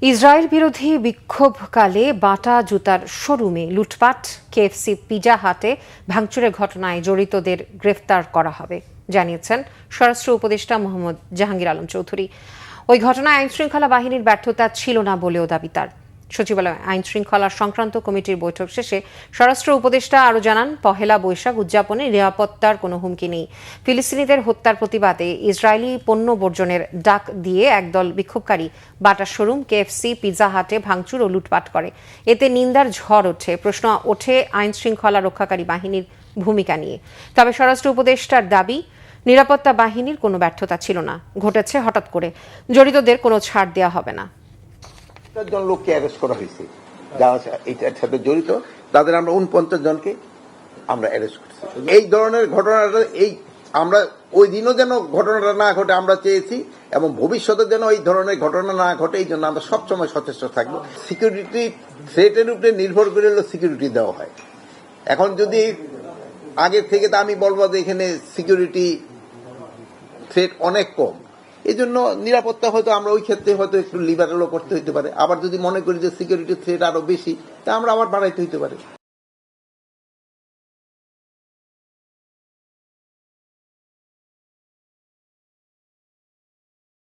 Israel বিরোধী বিক্ষোভকালে বাটা জুতার শোরুমে লুটপাট, কেএফসি পিজা হাটে ভাঙচুরের ঘটনায় জড়িতদের গ্রেফতার করা হবে জানিয়েছেন স্বরাষ্ট্র উপদেষ্টা মোহাম্মদ জাহাঙ্গীর আলম চৌধুরী। ওই ঘটনায় আইনশৃঙ্খলা বাহিনীর ব্যর্থতা ছিল না বলেও দাবি তার। সচিবালয়ে আইন শৃঙ্খলা সংক্রান্ত কমিটির বৈঠক শেষে স্বরাষ্ট্র উপদেষ্টা আরও জানান, পহেলা বৈশাখ উদযাপনে নিরাপত্তার কোনো হুমকি নেই। ফিলিস্তিনিদের হত্যার প্রতিবাদে ইসরায়েলি পণ্য বর্জনের ডাক দিয়ে একদল বিক্ষোভকারী বাটার শোরুম, কেএফসি, পিৎজা হাটে ভাঙচুর ও লুটপাট করে। এতে নিন্দার ঝড় ওঠে। প্রশ্ন ওঠে আইন শৃঙ্খলা রক্ষাকারী বাহিনীর ভূমিকা নিয়ে। তবে স্বরাষ্ট্র উপদেষ্টার দাবি, নিরাপত্তা বাহিনীর কোনো ব্যর্থতা ছিল না, ঘটেছে হঠাৎ করে। জড়িতদের কোনো ছাড় দেওয়া হবে না। জন লোককে অ্যারেস্ট করা হয়েছে যারা এটার সাথে জড়িত, তাদের আমরা 49 জনকে আমরা অ্যারেস্ট করছি। এই ধরনের ঘটনাটা আমরা ওই দিনও যেন ঘটনাটা না ঘটে আমরা চেয়েছি, এবং ভবিষ্যতে যেন এই ধরনের ঘটনা না ঘটে এই জন্য আমরা সবসময় সচেষ্ট থাকবো। সিকিউরিটি থ্রেটের উপরে নির্ভর করে সিকিউরিটি দেওয়া হয়। এখন যদি আগের থেকে, তা আমি বলবো যে এখানে সিকিউরিটি থ্রেট অনেক কম, এই জন্য নিরাপত্তা হয়তো আমরা ওই ক্ষেত্রে হয়তো একটু লিবারেলও করতে হইতে পারে। আবার যদি মনে করি যে সিকিউরিটি থ্রেট আরো বেশি, তা আমরা আবার বাড়াইতে হইতে পারে।